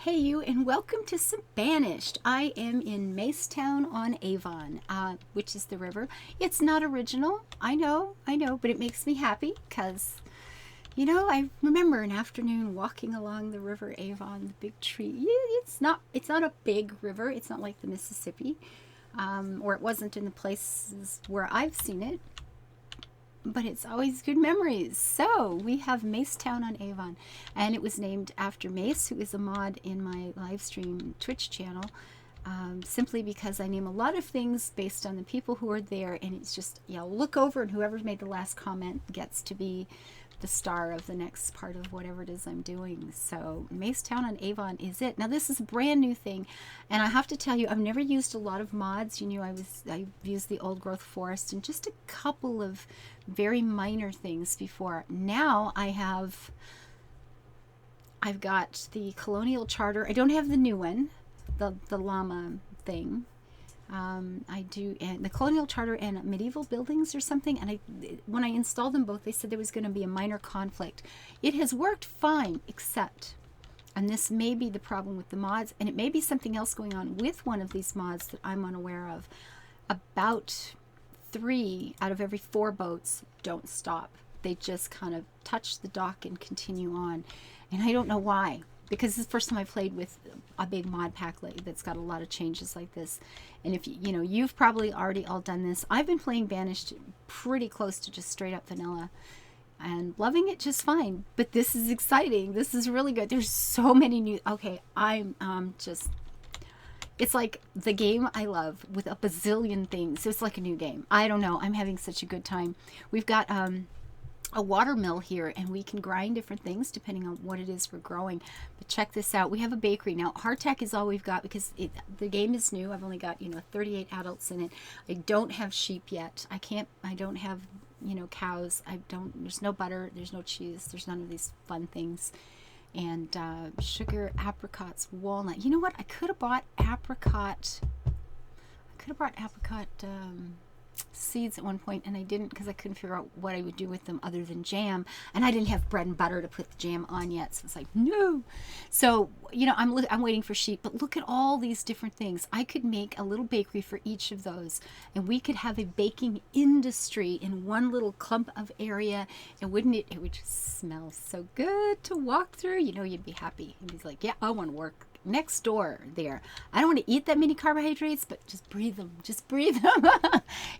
Hey you, and welcome to some Banished. I am in Macetown on Avon, which is the river. It's not original, I know, but it makes me happy because, I remember an afternoon walking along the river Avon, the big tree. It's not a big river. It's not like the Mississippi, or it wasn't in the places where I've seen it. But it's always good memories. So we have Macetown on Avon, and it was named after Mace, who is a mod in my live stream Twitch channel, simply because I name a lot of things based on the people who are there, and it's just, look over, and whoever made the last comment gets to be the star of the next part of whatever it is I'm doing. So Macetown on Avon is it. Now this is a brand new thing, and I have to tell you, I've never used a lot of mods. I've used the old growth forest and just a couple of very minor things before. Now I've got the Colonial Charter. I don't have the new one, the llama thing. I do, and the Colonial Charter and Medieval Buildings or something, and when I installed them both, they said there was going to be a minor conflict. It has worked fine, except, and this may be the problem with the mods, and it may be something else going on with one of these mods that I'm unaware of. About 3 out of every 4 boats don't stop. They just kind of touch the dock and continue on, and I don't know why. Because it's the first time I played with a big mod pack that's got a lot of changes like this. And if you've probably already all done this. I've been playing Banished pretty close to just straight up vanilla and loving it just fine. But this is exciting. This is really good. There's so many new. Okay, I'm just. It's like the game I love with a bazillion things. It's like a new game. I don't know. I'm having such a good time. We've got a water mill here, and we can grind different things depending on what it is we're growing. But check this out. We have a bakery now. Hardtack is all we've got because the game is new. I've only got 38 adults in it. I don't have sheep yet. I don't have cows. There's no butter, there's no cheese, there's none of these fun things. And sugar, apricots, walnut. You know what? I could have bought apricot seeds at one point, and I didn't because I couldn't figure out what I would do with them other than jam, and I didn't have bread and butter to put the jam on yet, so it's like no. So I'm waiting for sheep, but look at all these different things. I could make a little bakery for each of those, and we could have a baking industry in one little clump of area, and wouldn't it would just smell so good to walk through. You'd be happy and be like, yeah, I want to work next door there. I don't want to eat that many carbohydrates, but just breathe them.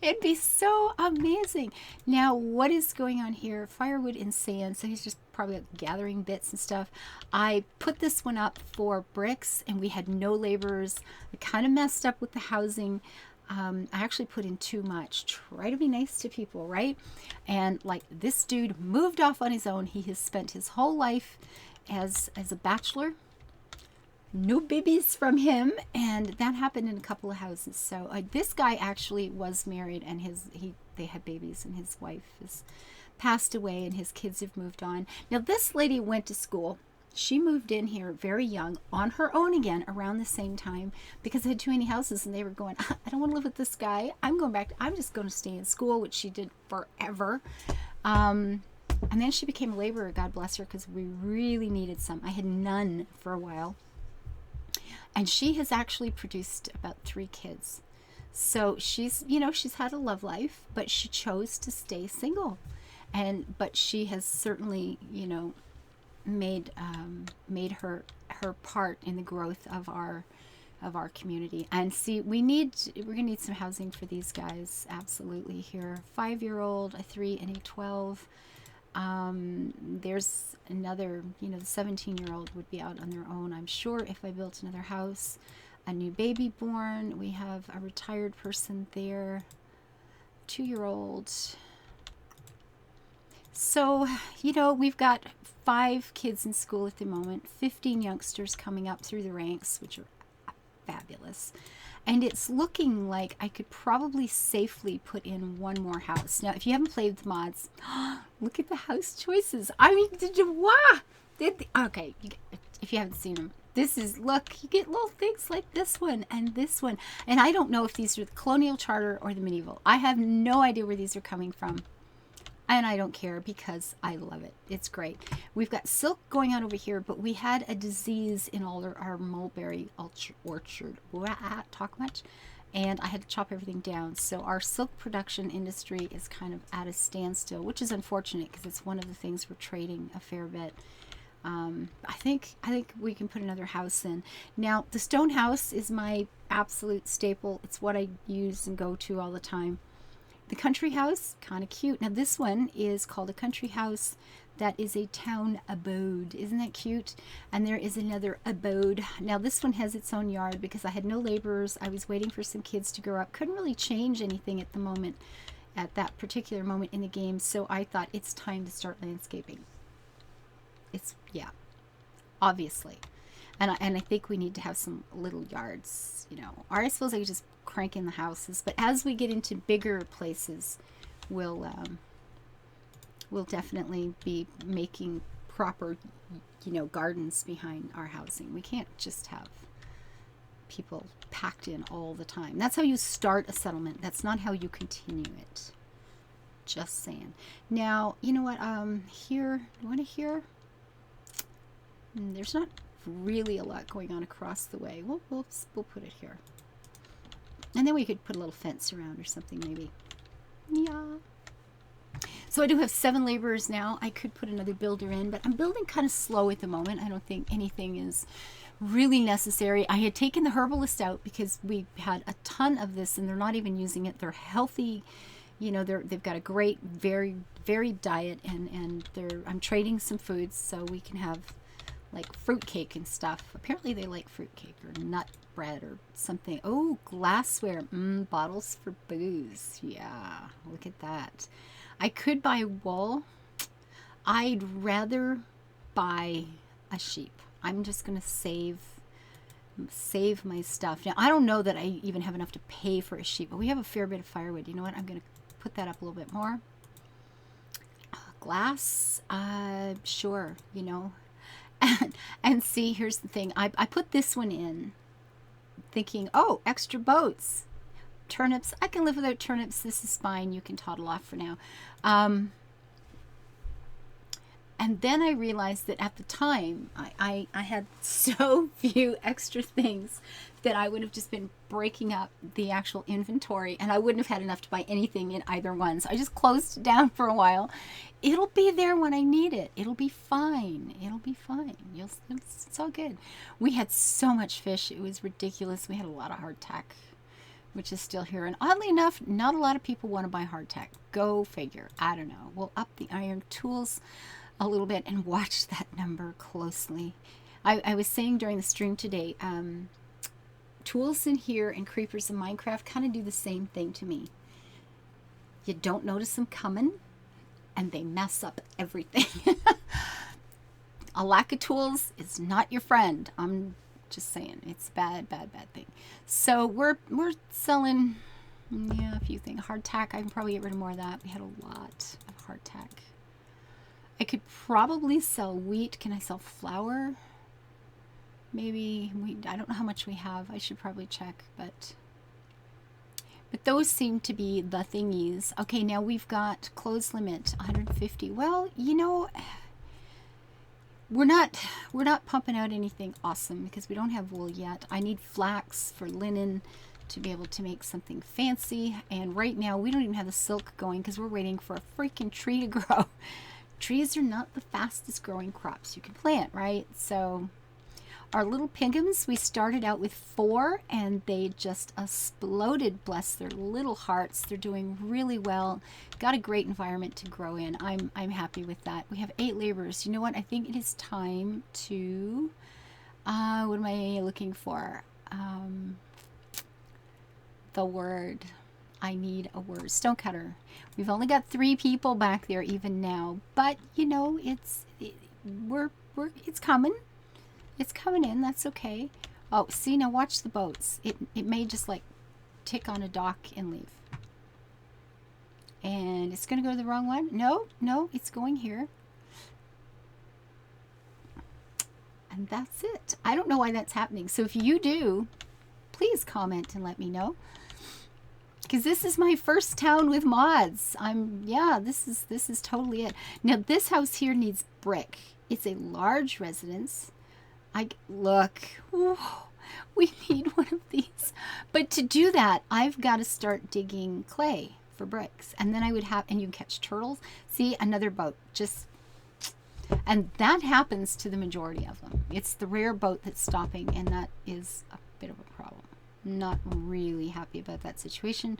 It'd be so amazing. Now, what is going on here? Firewood and sand. So he's just probably gathering bits and stuff. I put this one up for bricks, and we had no laborers. I kind of messed up with the housing. I actually put in too much. Try to be nice to people, right? And like this dude moved off on his own. He has spent his whole life as a bachelor. No babies from him, and that happened in a couple of houses. So this guy actually was married, and they had babies, and his wife has passed away, and his kids have moved on. Now this lady went to school. She moved in here very young on her own again around the same time because they had too many houses, and they were going, I don't want to live with this guy. I'm just going to stay in school, which she did forever. And then she became a laborer, God bless her, because we really needed some. I had none for a while. And she has actually produced about 3 kids. So she's had a love life, but she chose to stay single. But she has certainly, made her part in the growth of our community. And see, we're gonna need some housing for these guys, absolutely here. 5-year-old, a 3, and a 12. There's another, the 17-year-old would be out on their own, I'm sure, if I built another house. A new baby born. We have a retired person there. 2-year-old. So, we've got 5 kids in school at the moment, 15 youngsters coming up through the ranks, which are fabulous. And it's looking like I could probably safely put in one more house. Now, if you haven't played with mods, look at the house choices. I mean, okay, if you haven't seen them, look, you get little things like this one and this one. And I don't know if these are the Colonial Charter or the Medieval. I have no idea where these are coming from. And I don't care because I love it. It's great. We've got silk going on over here, but we had a disease in all our mulberry orchard. Talk much? And I had to chop everything down. So our silk production industry is kind of at a standstill, which is unfortunate because it's one of the things we're trading a fair bit. I think we can put another house in. Now, the stone house is my absolute staple. It's what I use and go to all the time. The country house, kind of cute. Now this one is called a country house that is a town abode. Isn't that cute? And there is another abode. Now this one has its own yard because I had no laborers. I was waiting for some kids to grow up. Couldn't really change anything at the moment, at that particular moment in the game. So I thought it's time to start landscaping. It's, yeah, obviously. And I think we need to have some little yards, you know. Or I suppose I could just crank in the houses. But as we get into bigger places, we'll definitely be making proper, you know, gardens behind our housing. We can't just have people packed in all the time. That's how you start a settlement. That's not how you continue it. Just saying. Now, you know what? Here, you want to hear? There's not really a lot going on across the way. We'll put it here, and then we could put a little fence around or something maybe. Yeah. So I do have 7 laborers now. I could put another builder in, but I'm building kind of slow at the moment. I don't think anything is really necessary. I had taken the herbalist out because we had a ton of this and they're not even using it. They're healthy, you know, they've got a great very varied diet, and I'm trading some foods so we can have like fruit cake and stuff. Apparently they like fruit cake or nut bread or something. Oh, glassware. Bottles for booze. Yeah, look at that. I could buy wool. I'd rather buy a sheep. I'm just going to save my stuff. Now, I don't know that I even have enough to pay for a sheep, but we have a fair bit of firewood. You know what? I'm going to put that up a little bit more. Glass, sure, you know. And see, here's the thing. I put this one in thinking, oh, extra boats. Turnips. I can live without turnips. This is fine. You can toddle off for now. And then I realized that at the time, I had so few extra things that I would have just been breaking up the actual inventory, and I wouldn't have had enough to buy anything in either one. So I just closed it down for a while. It'll be there when I need it. It'll be fine. It'll be fine. It's all good. We had so much fish. It was ridiculous. We had a lot of hardtack, which is still here. And oddly enough, not a lot of people want to buy hardtack. Go figure. I don't know. We'll up the iron tools a little bit and watch that number closely. I was saying during the stream today, tools in here and creepers in Minecraft kind of do the same thing to me. You don't notice them coming and they mess up everything. A lack of tools is not your friend. I'm just saying, it's bad thing. So we're selling, yeah, a few things. Hardtack, I can probably get rid of more of that. We had a lot of hardtack. I could probably sell wheat. Can I sell flour? Maybe. I don't know how much we have. I should probably check, but those seem to be the thingies. Okay, now we've got clothes limit 150. Well, you know, we're not pumping out anything awesome because we don't have wool yet. I need flax for linen to be able to make something fancy, and right now we don't even have the silk going because we're waiting for a freaking tree to grow. Trees are not the fastest growing crops you can plant, right? So our little pingums, we started out with 4 and they just exploded, bless their little hearts. They're doing really well. Got a great environment to grow in. I'm happy with that. We have 8 laborers. You know what? I think it is time to, what am I looking for? The word. I need a word. Stonecutter. We've only got 3 people back there even now, but you know, it's coming. It's coming in. That's okay. Oh, see, now watch the boats. It may just like tick on a dock and leave. And it's going to go to the wrong one. No, it's going here. And that's it. I don't know why that's happening. So if you do, please comment and let me know. because this is my first town with mods. Yeah, this is totally it. Now this house here needs brick. It's a large residence. Look, ooh, we need one of these. But to do that, I've got to start digging clay for bricks, and then I would have, and you catch turtles. See, another boat, and that happens to the majority of them. It's the rare boat that's stopping, and that is a bit of a problem. Not really happy about that situation,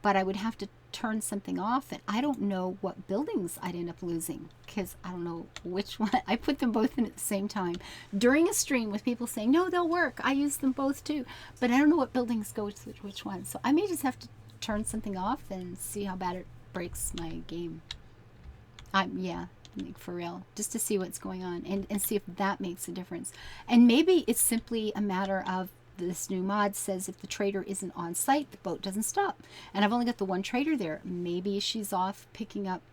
but I would have to turn something off, and I don't know what buildings I'd end up losing, because I don't know which one. I put them both in at the same time during a stream with people saying, no, they'll work. I use them both too, but I don't know what buildings go to which one. So I may just have to turn something off and see how bad it breaks my game. Yeah, like for real, just to see what's going on and see if that makes a difference. And maybe it's simply a matter of, this new mod says if the trader isn't on site, the boat doesn't stop. And I've only got the one trader there. Maybe she's off picking up,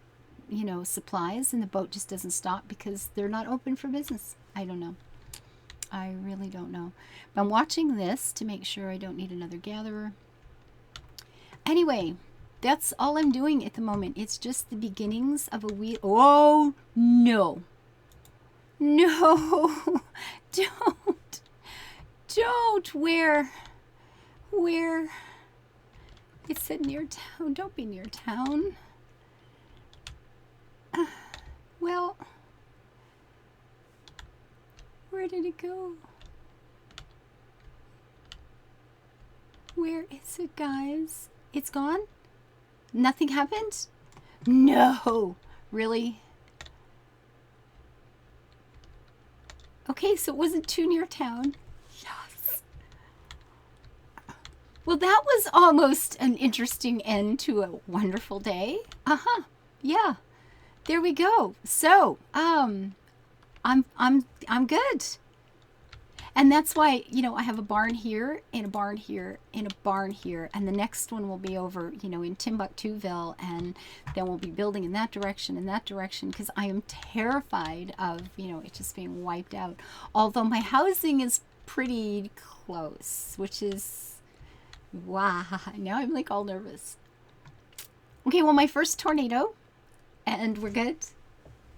you know, supplies, and the boat just doesn't stop because they're not open for business. I don't know. I really don't know. But I'm watching this to make sure I don't need another gatherer. Anyway, that's all I'm doing at the moment. It's just the beginnings of a wheel. Oh, no. No. Don't. Where? It said near town. Don't be near town. Well, where did it go? Where is it, guys? It's gone? Nothing happened? No. Really? Okay, so it wasn't too near town. Yes. Well, that was almost an interesting end to a wonderful day. Yeah. There we go. So, I'm good. And that's why, you know, I have a barn here, and a barn here, and a barn here, and the next one will be over, you know, in Timbuktuville, and then we'll be building in that direction, because I am terrified of, you know, it just being wiped out. Although my housing is pretty close, which is, wow, now I'm like all nervous. Okay, well, my first tornado, and we're good.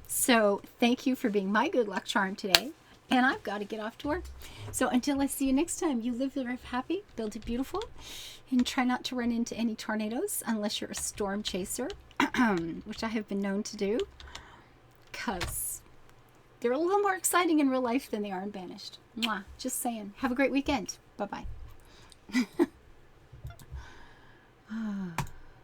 So thank you for being my good luck charm today. And I've got to get off to work. So until I see you next time, you live your life happy, build it beautiful, and try not to run into any tornadoes unless you're a storm chaser, which I have been known to do, because they're a little more exciting in real life than they are in Banished. Mwah. Just saying. Have a great weekend. Bye-bye.